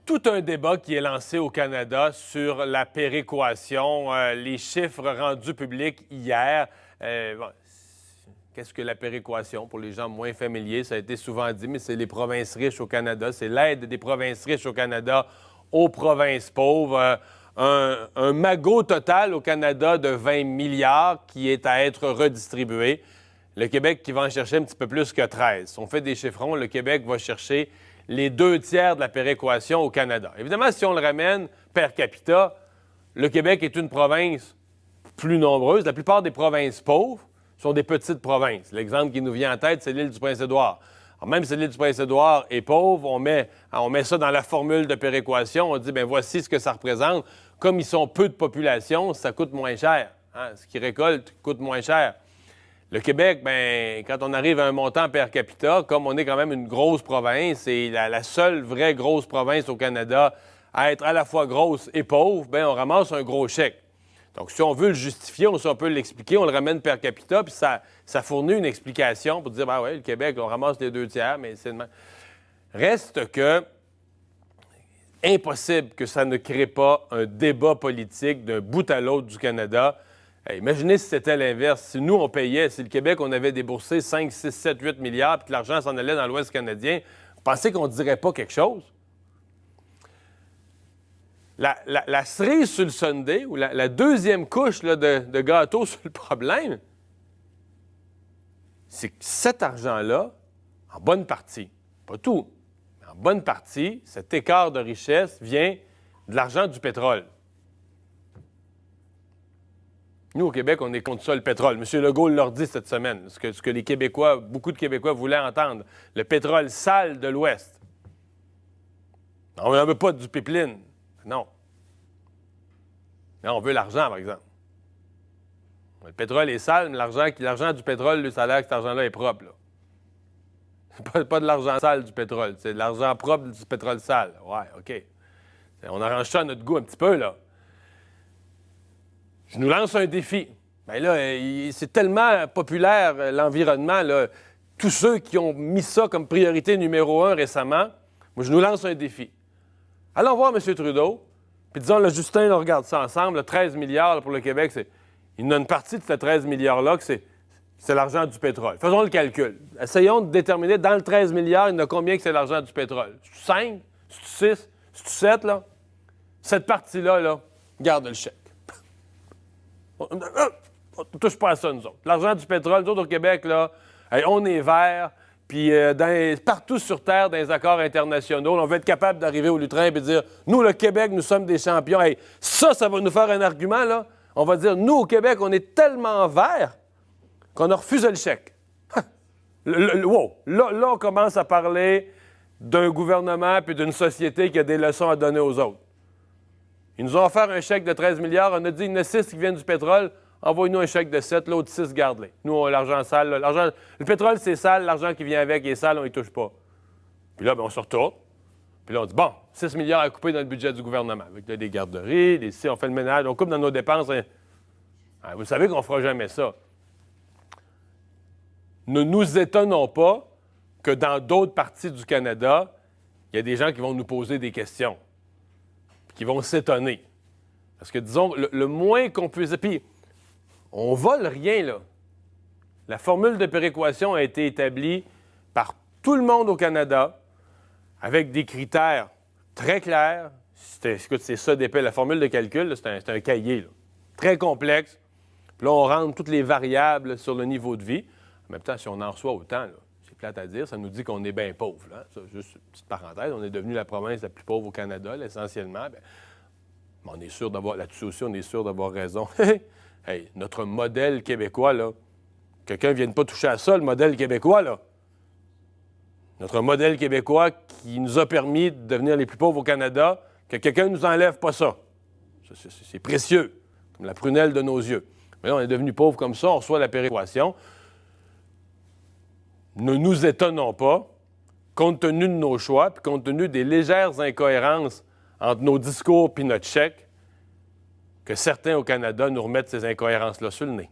tout un débat qui est lancé au Canada sur la péréquation. Les chiffres rendus publics hier. Qu'est-ce que la péréquation? Pour les gens moins familiers, ça a été souvent dit, mais c'est les provinces riches au Canada. C'est l'aide des provinces riches au Canada aux provinces pauvres. Un magot total au Canada de 20 milliards qui est à être redistribué. Le Québec qui va en chercher un petit peu plus que 13. Si on fait des chiffrons, le Québec va chercher les 2 tiers de la péréquation au Canada. Évidemment, si on le ramène per capita, le Québec est une province plus nombreuse. La plupart des provinces pauvres sont des petites provinces. L'exemple qui nous vient en tête, c'est l'île du Prince-Édouard. Alors, même si l'île du Prince-Édouard est pauvre, on met ça dans la formule de péréquation. On dit, bien, voici ce que ça représente. Comme ils sont peu de population, ça coûte moins cher. Hein? Ce qu'ils récoltent coûte moins cher. Le Québec, bien, quand on arrive à un montant per capita, comme on est quand même une grosse province et la seule vraie grosse province au Canada à être à la fois grosse et pauvre, bien, on ramasse un gros chèque. Donc, si on veut le justifier, si on peut l'expliquer, on le ramène per capita, puis ça fournit une explication pour dire, ben oui, le Québec, on ramasse les 2 tiers, mais c'est... Reste que impossible que ça ne crée pas un débat politique d'un bout à l'autre du Canada. Imaginez si c'était l'inverse. Si nous, on payait, si le Québec, on avait déboursé 5, 6, 7, 8 milliards, puis que l'argent s'en allait dans l'Ouest canadien, vous pensez qu'on ne dirait pas quelque chose? La cerise sur le sundae, ou la deuxième couche là, de gâteau sur le problème, c'est que cet argent-là, en bonne partie, pas tout, mais en bonne partie, cet écart de richesse vient de l'argent du pétrole. Nous, au Québec, on est contre ça, le pétrole. M. Legault l'a dit cette semaine, ce que les Québécois, beaucoup de Québécois voulaient entendre. Le pétrole sale de l'Ouest. On n'en veut pas du pipeline. Non. Non, on veut l'argent, par exemple. Le pétrole est sale, mais l'argent du pétrole, le salaire, cet argent-là est propre. Là. C'est pas de l'argent sale du pétrole, c'est de l'argent propre du pétrole sale. Ouais, OK. On arrange ça à notre goût un petit peu, là. Je nous lance un défi. Bien là, c'est tellement populaire, l'environnement, là. Tous ceux qui ont mis ça comme priorité numéro 1 récemment, moi, je nous lance un défi. Allons voir M. Trudeau, puis disons, là, Justin, là, on regarde ça ensemble, là, 13 milliards là, pour le Québec, il y en a une partie de ces 13 milliards-là que c'est l'argent du pétrole. Faisons le calcul. Essayons de déterminer, dans le 13 milliards, il y en a combien que c'est l'argent du pétrole? C'est-tu 5? C'est-tu 6? C'est-tu 7, là? Cette partie-là, là, garde le chèque. On ne touche pas à ça, nous autres. L'argent du pétrole, nous autres, au Québec, là, on est vert, puis partout sur Terre, dans les accords internationaux, on veut être capable d'arriver au lutrin et dire, nous, le Québec, nous sommes des champions. Hey, ça va nous faire un argument, là. On va dire, nous, au Québec, on est tellement vert qu'on a refusé le chèque. Wow! Là, on commence à parler d'un gouvernement puis d'une société qui a des leçons à donner aux autres. Ils nous ont offert un chèque de 13 milliards. On a dit, il y en a 6 qui viennent du pétrole. Envoyez-nous un chèque de 7. L'autre 6, garde-les. Nous, on a l'argent sale. Le pétrole, c'est sale. L'argent qui vient avec est sale. On n'y touche pas. Puis là, on se retourne. Puis là, on dit, bon, 6 milliards à couper dans le budget du gouvernement. Avec des garderies, on fait le ménage, on coupe dans nos dépenses. Vous savez qu'on ne fera jamais ça. Ne nous étonnons pas que dans d'autres parties du Canada, il y a des gens qui vont nous poser des questions, qui vont s'étonner. Parce que, disons, le moins qu'on puisse... Puis, on vole rien, là. La formule de péréquation a été établie par tout le monde au Canada, avec des critères très clairs. Écoute, c'est ça d'épais. La formule de calcul, c'est un cahier, là, très complexe. Puis là, on rentre toutes les variables sur le niveau de vie. En même temps, si on en reçoit autant, là, c'est plate à dire, ça nous dit qu'on est bien pauvre. Là. Ça, juste une petite parenthèse, on est devenu la province la plus pauvre au Canada, là, essentiellement. Bien, on est sûr d'avoir, là-dessus aussi, on est sûr d'avoir raison. Hey, notre modèle québécois, là, quelqu'un ne vienne pas toucher à ça, le modèle québécois, là. Notre modèle québécois qui nous a permis de devenir les plus pauvres au Canada, que quelqu'un ne nous enlève pas ça. C'est précieux, comme la prunelle de nos yeux. Mais là, on est devenu pauvre comme ça, on reçoit la péréquation. Ne nous étonnons pas, compte tenu de nos choix, puis compte tenu des légères incohérences entre nos discours et notre chèque, que certains au Canada nous remettent ces incohérences-là sur le nez.